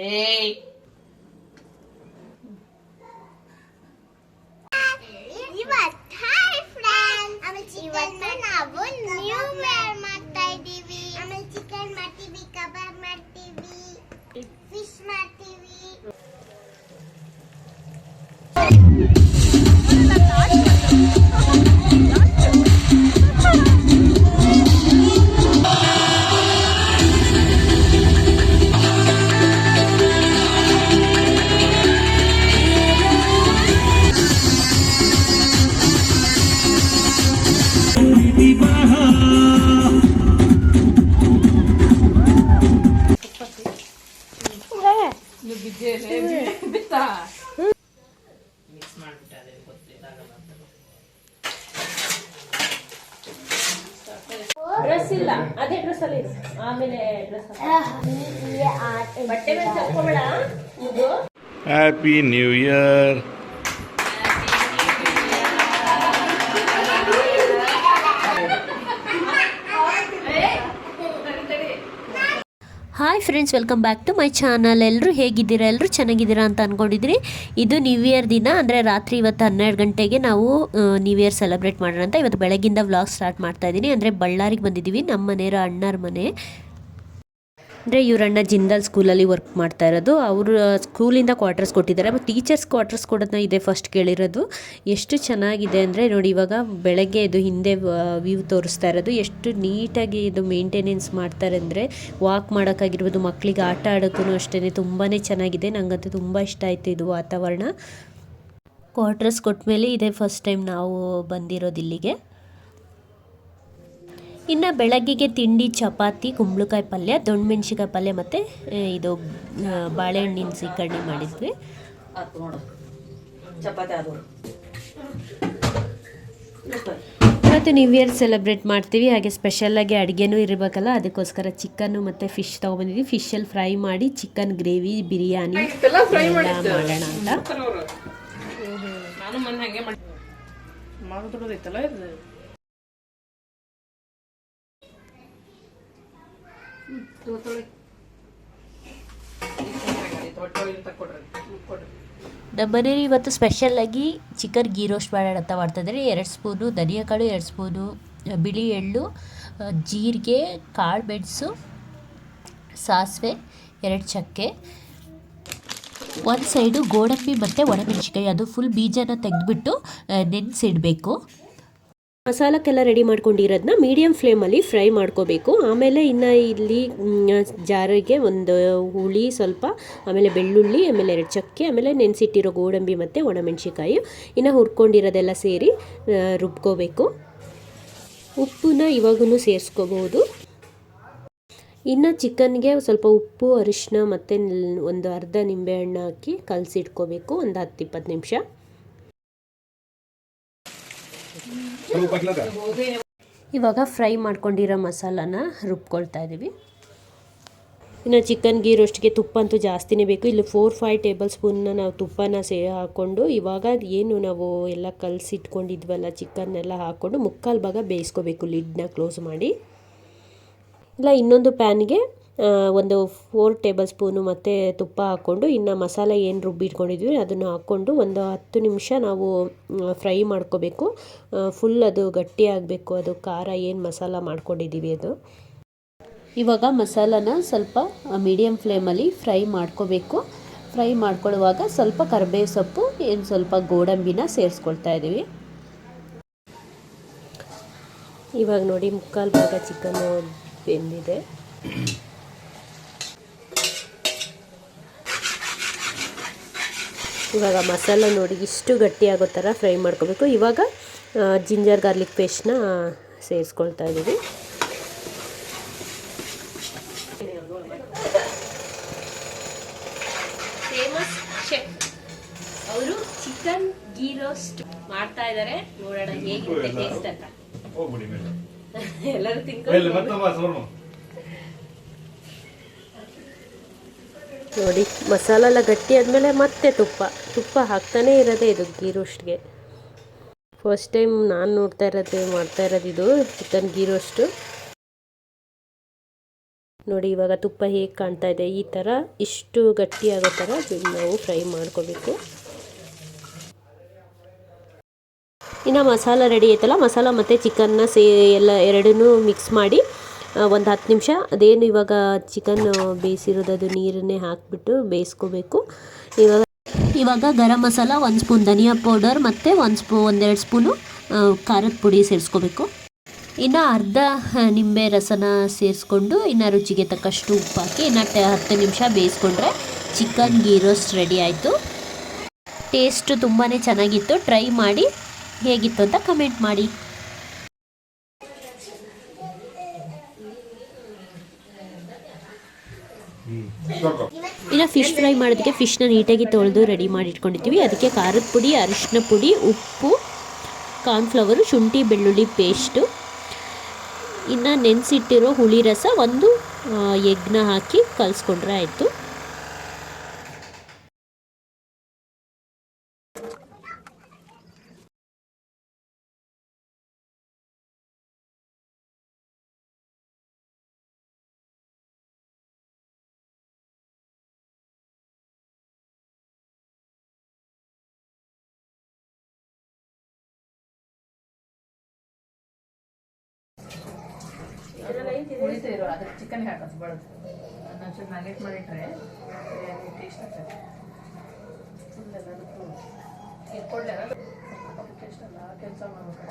ಏಯ್ hi friends, ಇವತ್ತು ನಾವು ನ್ಯೂ ಇಯರ್ ಮಾಡ್ತಾ ಇದ್ದೀವಿ. ಆಮೇಲೆ ಚಿಕನ್ ಮಾಡ್ತೀವಿ, ಕಬಾಬ್ ಮಾಡ್ತೀವಿ, ಫಿಶ್ ಮಾಡ್ತೀವಿ. ಮಿಕ್ಸ್ ಮಾಡ್ಬಿಟ್ಟಾರೆ ಗೊತ್ತಿಲ್ಲ. ಡ್ರೆಸ್ ಇಲ್ಲ, ಅದೇ ಡ್ರೆಸ್ ಅಲ್ಲಿ ಆಮೇಲೆ ಡ್ರೆಸ್ ಬಟ್ಟೆ ಮೇಲೆ ಹಾಕೋಬೇಡ. ಇದು happy new year. Hi friends, welcome back to my channel. ಎಲ್ಲರೂ ಹೇಗಿದ್ದೀರಾ? ಎಲ್ಲರೂ ಚೆನ್ನಾಗಿದ್ದೀರಾ ಅಂತ ಅಂದ್ಕೊಂಡಿದ್ರಿ. ಇದು ನ್ಯೂ ಇಯರ್ ದಿನ, ಅಂದರೆ ರಾತ್ರಿ ಇವತ್ತು 12 ಗಂಟೆಗೆ ನಾವು ನ್ಯೂ ಇಯರ್ ಸೆಲೆಬ್ರೇಟ್ ಮಾಡೋಣ ಅಂತ ಇವತ್ತು ಬೆಳಗ್ಗಿಂದ ವ್ಲಾಗ್ ಸ್ಟಾರ್ಟ್ ಮಾಡ್ತಾ ಇದ್ದೀನಿ. ಅಂದರೆ ಬಳ್ಳಾರಿಗೆ ಬಂದಿದ್ದೀವಿ, ನಮ್ಮ ಮನೆಯವರ ಅಣ್ಣರ ಮನೆ. ಅಂದರೆ ಇವರಣ್ಣ ಜಿಂದಾಲ್ ಸ್ಕೂಲಲ್ಲಿ ವರ್ಕ್ ಮಾಡ್ತಾ ಇರೋದು. ಅವರು ಸ್ಕೂಲಿಂದ ಕ್ವಾರ್ಟರ್ಸ್ ಕೊಟ್ಟಿದ್ದಾರೆ. ಮತ್ತು ಟೀಚರ್ಸ್ ಕ್ವಾರ್ಟರ್ಸ್ ಕೊಡೋದನ್ನ ಇದೆ ಫಸ್ಟ್ ಕೇಳಿರೋದು. ಎಷ್ಟು ಚೆನ್ನಾಗಿದೆ ಅಂದರೆ ನೋಡಿ, ಇವಾಗ ಬೆಳಗ್ಗೆ ಇದು ಹಿಂದೆ ವ್ಯೂ ತೋರಿಸ್ತಾ ಇರೋದು. ಎಷ್ಟು ನೀಟಾಗಿ ಇದು ಮೇಂಟೆನೆನ್ಸ್ ಮಾಡ್ತಾರೆ ಅಂದರೆ ವಾಕ್ ಮಾಡೋಕ್ಕಾಗಿರ್ಬೋದು, ಮಕ್ಕಳಿಗೆ ಆಟ ಆಡೋಕ್ಕೂ ಅಷ್ಟೇ ತುಂಬಾ ಚೆನ್ನಾಗಿದೆ. ನನಗಂತೂ ತುಂಬ ಇಷ್ಟ ಆಯಿತು ಇದು ವಾತಾವರಣ. ಕ್ವಾರ್ಟರ್ಸ್ ಕೊಟ್ಟ ಇದೇ ಫಸ್ಟ್ ಟೈಮ್ ನಾವು ಬಂದಿರೋದು ಇಲ್ಲಿಗೆ. ಇನ್ನು ಬೆಳಗ್ಗೆಗೆ ತಿಂಡಿ ಚಪಾತಿ, ಕುಂಬಳಕಾಯಿ ಪಲ್ಯ, ದೊಣ್ಣಮೆಣ್ಸಿಕಾಯಿ ಪಲ್ಯ ಮತ್ತು ಇದು ಬಾಳೆಹಣ್ಣಿನ ಸೀಕರಣೆ ಮಾಡಿದ್ವಿ. ಇವತ್ತು ನ್ಯೂ ಇಯರ್ ಸೆಲೆಬ್ರೇಟ್ ಮಾಡ್ತೀವಿ. ಹಾಗೆ ಸ್ಪೆಷಲಾಗಿ ಅಡುಗೆನೂ ಇರಬೇಕಲ್ಲ, ಅದಕ್ಕೋಸ್ಕರ ಚಿಕನ್ನು ಮತ್ತು ಫಿಶ್ ತೊಗೊಬಂದಿದ್ವಿ. ಫಿಶಲ್ಲಿ ಫ್ರೈ ಮಾಡಿ ಚಿಕನ್ ಗ್ರೇವಿ, ಬಿರಿಯಾನಿ ಮಾಡೋಣ ಅಂತ. ನಮ್ಮ ಮನೇಲಿ ಇವತ್ತು ಸ್ಪೆಷಲಾಗಿ ಚಿಕನ್ ಗೀ ರೋಸ್ಟ್ ಮಾಡೋಣ ಅಂತ ಮಾಡ್ತಾಯಿದ್ದಾರೆ. 2 ಸ್ಪೂನು ಧನಿಯಾಕಾಳು, 2 ಸ್ಪೂನು ಬಿಳಿ ಎಳ್ಳು, ಜೀರಿಗೆ, ಕಾಳು ಮೆಣಸು, ಸಾಸಿವೆ, 2 ಚಕ್ಕೆ, ಒಂದು ಸೈಡು ಗೋಡಂಬಿ ಮತ್ತು ಒಣಮೆಣಸಿಕಾಯಿ, ಅದು ಫುಲ್ ಬೀಜನ ತೆಗೆದುಬಿಟ್ಟು ನೆನೆಸಿಡಬೇಕು. ಮಸಾಲಕ್ಕೆಲ್ಲ ರೆಡಿ ಮಾಡ್ಕೊಂಡಿರೋದನ್ನ ಮೀಡಿಯಮ್ ಫ್ಲೇಮಲ್ಲಿ ಫ್ರೈ ಮಾಡ್ಕೋಬೇಕು. ಆಮೇಲೆ ಇನ್ನು ಇಲ್ಲಿ ಜಾರಿಗೆ ಒಂದು ಹುಳಿ ಸ್ವಲ್ಪ, ಆಮೇಲೆ ಬೆಳ್ಳುಳ್ಳಿ, ಆಮೇಲೆ 2 ಚಕ್ಕೆ, ಆಮೇಲೆ ನೆನೆಸಿಟ್ಟಿರೋ ಗೋಡಂಬಿ ಮತ್ತು ಒಣಮೆಣಸಿಕಾಯಿ, ಇನ್ನು ಹುರ್ಕೊಂಡಿರೋದೆಲ್ಲ ಸೇರಿ ರುಬ್ಕೋಬೇಕು. ಉಪ್ಪನ್ನ ಇವಾಗೂ ಸೇರಿಸ್ಕೋಬೋದು. ಇನ್ನು ಚಿಕನ್ಗೆ ಸ್ವಲ್ಪ ಉಪ್ಪು, ಅರಿಶಿನ ಮತ್ತು ಒಂದು ಅರ್ಧ ನಿಂಬೆಹಣ್ಣು ಹಾಕಿ ಕಲಸಿಟ್ಕೋಬೇಕು ಒಂದು 10-20 ನಿಮಿಷ. ಇವಾಗ ಫ್ರೈ ಮಾಡ್ಕೊಂಡಿರೋ ಮಸಾಲಾನ ರುಬ್ಕೊಳ್ತಾ ಇದ್ದೀವಿ. ಇನ್ನು ಚಿಕನ್ ಗೀ ರೋಸ್ಟ್ಗೆ ತುಪ್ಪ ಅಂತೂ ಜಾಸ್ತಿನೇ ಬೇಕು. ಇಲ್ಲಿ 4-5 ಟೇಬಲ್ ಸ್ಪೂನ್ನ ನಾವು ತುಪ್ಪನ ಹಾಕ್ಕೊಂಡು, ಇವಾಗ ಏನು ನಾವು ಎಲ್ಲ ಕಲಸಿಟ್ಕೊಂಡಿದ್ವಲ್ಲ ಚಿಕನ್ನೆಲ್ಲ ಹಾಕ್ಕೊಂಡು ಮುಕ್ಕಾಲು ಭಾಗ ಬೇಯಿಸ್ಕೋಬೇಕು, ಲಿಡ್ನ ಕ್ಲೋಸ್ ಮಾಡಿ. ಇಲ್ಲ ಇನ್ನೊಂದು ಪ್ಯಾನ್ಗೆ ಒಂದು 4 ಟೇಬಲ್ ಸ್ಪೂನು ಮತ್ತು ತುಪ್ಪ ಹಾಕ್ಕೊಂಡು, ಇನ್ನು ಮಸಾಲೆ ಏನು ರುಬ್ಬಿಟ್ಕೊಂಡಿದ್ವಿ ಅದನ್ನು ಹಾಕ್ಕೊಂಡು ಒಂದು 10 ನಿಮಿಷ ನಾವು ಫ್ರೈ ಮಾಡ್ಕೋಬೇಕು. ಫುಲ್ ಅದು ಗಟ್ಟಿ ಆಗಬೇಕು, ಅದು ಖಾರ ಏನು ಮಸಾಲ ಮಾಡ್ಕೊಂಡಿದ್ದೀವಿ ಅದು. ಇವಾಗ ಮಸಾಲಾನ ಸ್ವಲ್ಪ ಮೀಡಿಯಮ್ ಫ್ಲೇಮಲ್ಲಿ ಫ್ರೈ ಮಾಡ್ಕೋಬೇಕು. ಫ್ರೈ ಮಾಡ್ಕೊಳ್ಳುವಾಗ ಸ್ವಲ್ಪ ಕರಿಬೇವು ಸೊಪ್ಪು, ಏನು ಸ್ವಲ್ಪ ಗೋಡಂಬಿನ ಸೇರಿಸ್ಕೊಳ್ತಾ ಇದ್ದೀವಿ. ಇವಾಗ ನೋಡಿ ಮುಕ್ಕಾಲು ಭಾಗ ಚಿಕನ್ನು ಬೆಂದಿದೆ. ಇವಾಗ ಮಸಾಲ ನೋಡಿ ಇಷ್ಟು ಗಟ್ಟಿಯಾಗೋ ಥರ ಫ್ರೈ ಮಾಡ್ಕೋಬೇಕು. ಇವಾಗ ಜಿಂಜರ್ ಗಾರ್ಲಿಕ್ ಪೇಸ್ಟ್ನ ಸೇರಿಸ್ಕೊಳ್ತಾ ಇದ್ದೀವಿ. ಫೇಮಸ್ ಶೆಫ್ ಅವರು ಚಿಕನ್ ಗೀ ರೋಸ್ಟ್ ಮಾಡ್ತಾ ಇದ್ದಾರೆ. ನೋಡೋಣ ಹೇಗಿರುತ್ತೆ ಟೇಸ್ಟ್ ಅಂತ. ಎಲ್ಲರೂ ತಿನ್ಕೊಂಡು ನೋಡಿ ಮಸಾಲ ಎಲ್ಲ ಗಟ್ಟಿ ಆದಮೇಲೆ ಮತ್ತೆ ತುಪ್ಪ ಹಾಕ್ತಾನೇ ಇರೋದೇ ಇದು ಗೀ ರೋಸ್ಟ್ಗೆ. ಫಸ್ಟ್ ಟೈಮ್ ನಾನು ಮಾಡ್ತಾ ಇರೋದು ಇದು ಚಿಕನ್ ಗೀ ರೋಸ್ಟು. ನೋಡಿ ಇವಾಗ ತುಪ್ಪ ಹೇಗೆ ಕಾಣ್ತಾ ಇದೆ, ಈ ಥರ ಇಷ್ಟು ಗಟ್ಟಿಯಾಗೋ ಥರ ನಾವು ಫ್ರೈ ಮಾಡ್ಕೋಬೇಕು. ಇನ್ನು ಮಸಾಲ ರೆಡಿ ಆಯ್ತಲ್ಲ, ಮಸಾಲ ಮತ್ತು ಚಿಕನ್ನ ಎಲ್ಲ ಎರಡನ್ನೂ ಮಿಕ್ಸ್ ಮಾಡಿ ಒಂದು 10 ನಿಮಿಷ ಅದೇನು ಇವಾಗ ಚಿಕನ್ ಬೇಯಿಸಿರೋದು ಅದು ನೀರನ್ನೇ ಹಾಕಿಬಿಟ್ಟು ಬೇಯಿಸ್ಕೋಬೇಕು. ಇವಾಗ ಗರಂ ಮಸಾಲ 1 ಸ್ಪೂನ್, ಧನಿಯಾ ಪೌಡರ್ ಮತ್ತು 1-2 ಸ್ಪೂನು ಖಾರದ ಪುಡಿ ಸೇರಿಸ್ಕೋಬೇಕು. ಇನ್ನು ಅರ್ಧ ನಿಂಬೆ ರಸನ ಸೇರಿಸ್ಕೊಂಡು ಇನ್ನು ರುಚಿಗೆ ತಕ್ಕಷ್ಟು ಉಪ್ಪು ಹಾಕಿ ಇನ್ನು 10 ನಿಮಿಷ ಬೇಯಿಸ್ಕೊಂಡ್ರೆ ಚಿಕನ್ ಗೀ ರೋಸ್ಟ್ ರೆಡಿ ಆಯಿತು. ಟೇಸ್ಟು ತುಂಬಾ ಚೆನ್ನಾಗಿತ್ತು. ಟ್ರೈ ಮಾಡಿ ಹೇಗಿತ್ತು ಅಂತ ಕಮೆಂಟ್ ಮಾಡಿ. ಇನ್ನು ಫಿಶ್ ಫ್ರೈ ಮಾಡೋದಕ್ಕೆ ಫಿಶ್ನ ನೀಟಾಗಿ ತೊಳೆದು ರೆಡಿ ಮಾಡಿ ಇಟ್ಕೊಂಡಿರ್ತೀವಿ. ಅದಕ್ಕೆ ಖಾರದ ಪುಡಿ, ಅರಿಶಿನ ಪುಡಿ, ಉಪ್ಪು, ಕಾರ್ನ್ಫ್ಲವರು, ಶುಂಠಿ ಬೆಳ್ಳುಳ್ಳಿ ಪೇಸ್ಟು, ಇನ್ನು ನೆನೆಸಿಟ್ಟಿರೋ ಹುಳಿ ರಸ, ಒಂದು ಎಗ್ನ ಹಾಕಿ ಕಲಿಸ್ಕೊಂಡ್ರೆ ಆಯಿತು. ಉಳಿತು ಇರೋ ಅದಕ್ಕೆ ಚಿಕನ್ ಹಾಕೋದು ಬಳದು ಒಂದೊಂಚೂರು ಮ್ಯಾಗ್ನೇಟ್ ಮಾಡಿಟ್ರೆ ಟೇಸ್ಟ್ ಆಗ್ತದೆ. ಫುಲ್ ಎಲ್ಲದಕ್ಕೂ ಇಟ್ಕೊಳ್ಳಾರ ಟೇಸ್ಟ್ ಅಲ್ಲ ಕೆಲಸ ಮಾಡ್ಬೇಕು.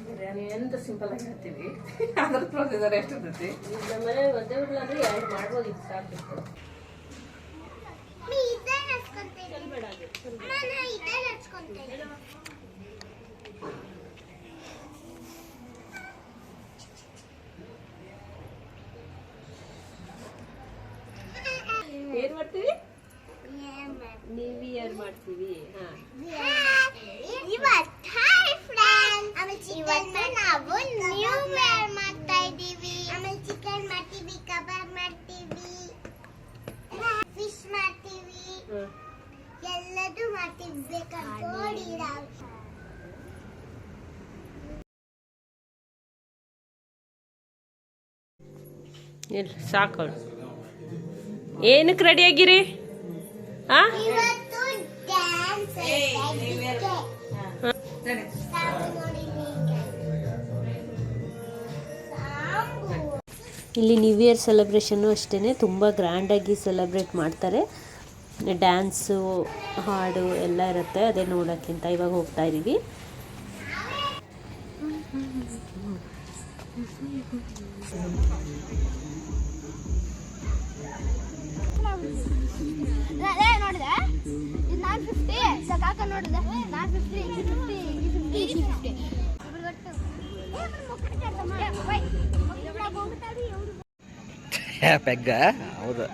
ಬಿರಿಯಾನಿ ಎಂತ ಸಿಂಪಲ್ ಆಗಿ ಹೇಳ್ತೀವಿ, ಅದ್ರ ಪ್ರೊಸೀಜರ್ ಎಷ್ಟು ಇರ್ತೈತಿ. ನಮ್ಮನೆ ಒಂದೇ ಊರ್ಲ ಅಂದ್ರೆ 2 ಮಾಡ್ಬೋದಿತ್ತು, ಸಾಕಿತ್ತು. ಏನ್ ಮಾಡ್ತೀವಿ? ನ್ಯೂ ಇಯರ್ ಮಾಡ್ತೀವಿ. ಇವತ್ತು ನಾವು ನ್ಯೂ ಇಯರ್ ಮಾಡ್ತಾ ಇದೀವಿ. ಆಮೇಲೆ ಚಿಕನ್ ಮಾಡ್ತೀವಿ, ಕಬಾಬ್ ಮಾಡ್ತೀವಿ, ಫಿಶ್ ಮಾಡ್ತೀವಿ, ಎಲ್ಲದೂ ಮಾಡ್ತೀವಿ. ಬೇಕಾದ್ರೆ ಸಾಕು. ಏನಕ್ಕೆ ರೆಡಿ ಆಗಿರಿ? ಇವತ್ತು ಡ್ಯಾನ್ಸ್ ಇಲ್ಲಿ ನ್ಯೂ ಇಯರ್ ಸೆಲೆಬ್ರೇಷನ್ನು ಅಷ್ಟೇ ತುಂಬ ಗ್ರ್ಯಾಂಡಾಗಿ ಸೆಲೆಬ್ರೇಟ್ ಮಾಡ್ತಾರೆ. ಡ್ಯಾನ್ಸು, ಹಾಡು ಎಲ್ಲ ಇರುತ್ತೆ. ಅದೇ ನೋಡೋಕ್ಕಿಂತ ಇವಾಗ ಹೋಗ್ತಾ ಇದ್ದೀವಿ. ನೋಡಿದೆ 950 ಕಾಕ ನೋಡಿದೆ 950 ಪೆಗ್ಗ ಹೌದು.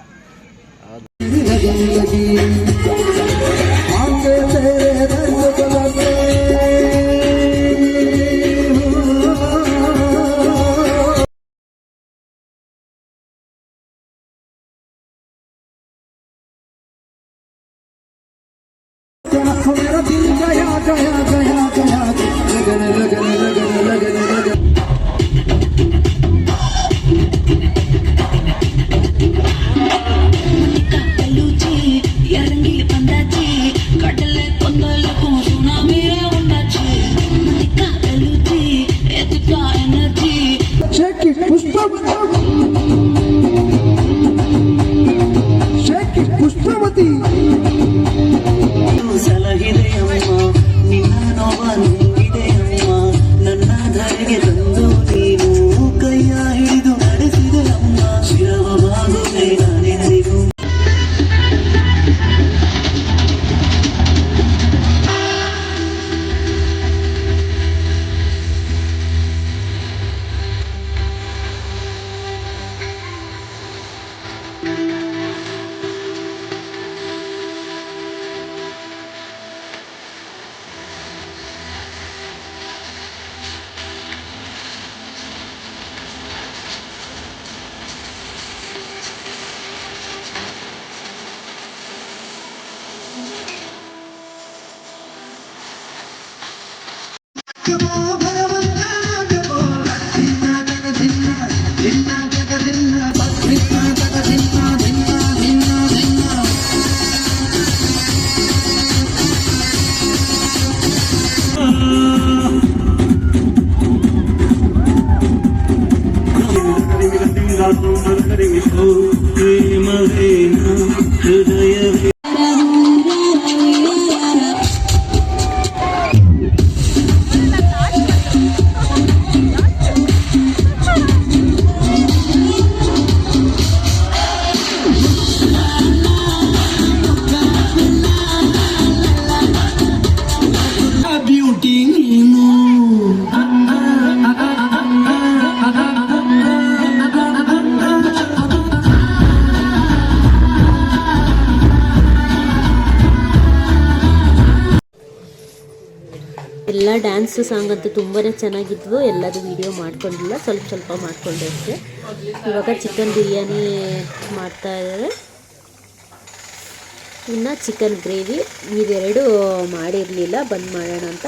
ಪುಷ್ಪವತಿ ಸಲಹಿದೆ ಅಮ್ಮ, ನಿನ್ನ ನೋವ ನುಂಗಿದೆ ಅಮ್ಮ, ನನ್ನ ಧರೆಗೆ ತಂದು ನೀನು ಕೈಯ ಹಿಡಿದು ನಡೆಸಿದೆ ಅಮ್ಮ, ಶಿರವ ಬಾಗುವೆ ನಾನೆಂದಿಗೂ. ಭಗವಂತ ಎಲ್ಲ ಡ್ಯಾನ್ಸ್ ಸಾಂಗ್ ಅಂತೂ ತುಂಬಾ ಚೆನ್ನಾಗಿದ್ವು. ಎಲ್ಲದು ವಿಡಿಯೋ ಮಾಡ್ಕೊಂಡಿಲ್ಲ, ಸ್ವಲ್ಪ ಸ್ವಲ್ಪ ಮಾಡಿಕೊಂಡೆ ಅಷ್ಟೇ. ಇವಾಗ ಚಿಕನ್ ಬಿರಿಯಾನಿ ಮಾಡ್ತಾ ಇದ್ದಾರೆ. ಇನ್ನು ಚಿಕನ್ ಗ್ರೇವಿ ಇವೆರಡು ಮಾಡಿರಲಿಲ್ಲ, ಬಂದ್ ಮಾಡೋಣ ಅಂತ.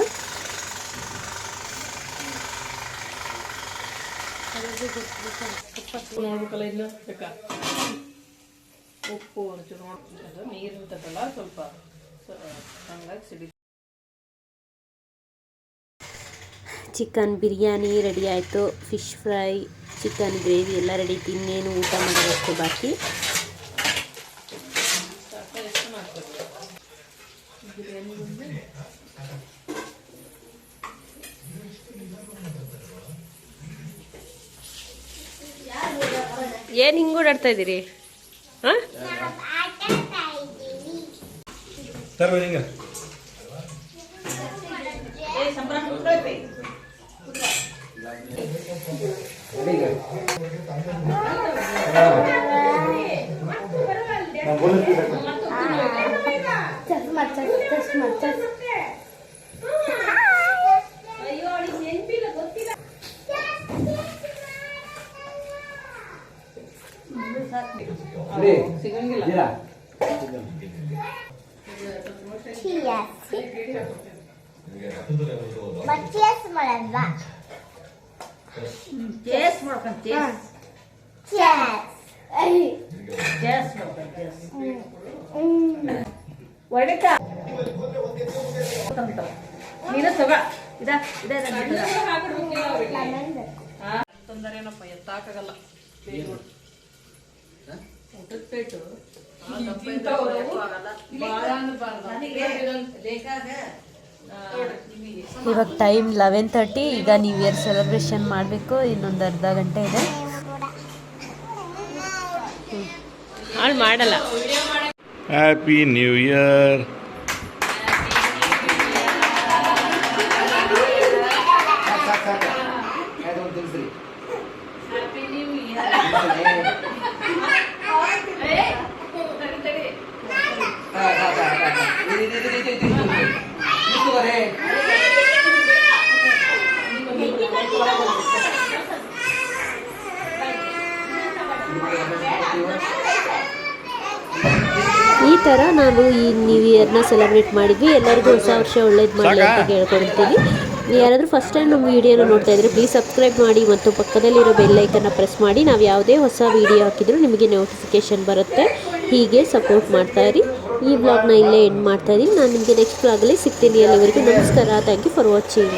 ನೋಡ್ಬೇಕಲ್ಲ ಇಲ್ಲ ಬೇಕಾ ಉಪ್ಪು ಒಂಚೂರು ನೋಡ್ಕೊಂಡು ನೀರು ಇರ್ತದಲ್ಲ ಸ್ವಲ್ಪ ಹಂಗಾಗಿ ಸಿಡಿ. ಚಿಕನ್ ಬಿರಿಯಾನಿ ರೆಡಿ ಆಯಿತು. ಫಿಶ್ ಫ್ರೈ, ಚಿಕನ್ ಗ್ರೇವಿ ಎಲ್ಲ ರೆಡಿ. ಇನ್ನೇನು ಊಟ ಮಾಡೋದಷ್ಟು ಬಾಕಿ. ಎಷ್ಟು ಮಾಡ್ತಾರೆ ಬಿರಿಯಾನಿ ಬಂದು ಏನು ಹಿಂಗೆ ಓಡಾಡ್ತಾ ಇದ್ದೀರಿ? ಹಾಂ, ಆಟ ಆಡ್ತಾ ಇದ್ದೀವಿ. ಸಿಗಂಗಿಲ್ಲ. cheers ಮಾಡಲ್ವಾ? ಚೇಸ್ ಮಾಡ್ಕೊಂಡು ಚೇಸ್ ಚೇಸ್ ಮಾಡ್ಕೊಂಡು ಒಡಕ ನೀನು ತಗೋ. ತೊಂದರೆನಪ್ಪ ಎತ್ತಾಕಾಗಲ್ಲ. ಊಟದ ಪೇಟು ಇವಾಗ ಟೈಮ್ 11:30. ಈಗ ನ್ಯೂ ಇಯರ್ ಸೆಲೆಬ್ರೇಷನ್ ಮಾಡಬೇಕು. ಇನ್ನೊಂದು ಅರ್ಧ ಗಂಟೆ ಇದೆ. ಹಾಳು ಮಾಡಲ್ಲ. Happy new year. ಈ ಥರ ನಾವು ಈ ನ್ಯೂ ಇಯರ್ನ ಸೆಲೆಬ್ರೇಟ್ ಮಾಡಿದ್ವಿ. ಎಲ್ಲರಿಗೂ ಹೊಸ ವರ್ಷ ಒಳ್ಳೇದು ಮಾಡಲಿ ಅಂತ ಕೇಳ್ಕೊಳ್ತೀನಿ. ಯಾರಾದರೂ ಫಸ್ಟ್ ಟೈಮ್ ನಮ್ಮ ವೀಡಿಯೋನ ನೋಡ್ತಾ ಇದ್ದರೆ ಪ್ಲೀಸ್ ಸಬ್ಸ್ಕ್ರೈಬ್ ಮಾಡಿ ಮತ್ತು ಪಕ್ಕದಲ್ಲಿರೋ ಬೆಲ್ ಐಕನ್ನ ಪ್ರೆಸ್ ಮಾಡಿ. ನಾವು ಯಾವುದೇ ಹೊಸ ವೀಡಿಯೋ ಹಾಕಿದರೂ ನಿಮಗೆ ನೋಟಿಫಿಕೇಷನ್ ಬರುತ್ತೆ. ಹೀಗೆ ಸಪೋರ್ಟ್ ಮಾಡ್ತಾಯಿರಿ. ಈ ವ್ಲಾಗ್ನ ಇಲ್ಲೇ ಎಂಡ್ ಮಾಡ್ತಾಯಿದ್ದೀನಿ. ನಾನು ನಿಮಗೆ ನೆಕ್ಸ್ಟ್ ವ್ಲಾಗಲ್ಲಿ ಸಿಗ್ತೀನಿ. ಅಲ್ಲಿವರೆಗೂ ನಮಸ್ಕಾರ. Thank you for watching.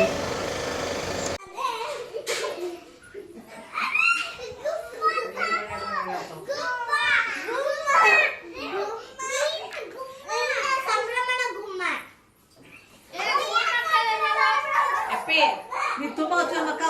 ನೀ ತುಂಬ ಮಕ್ಕ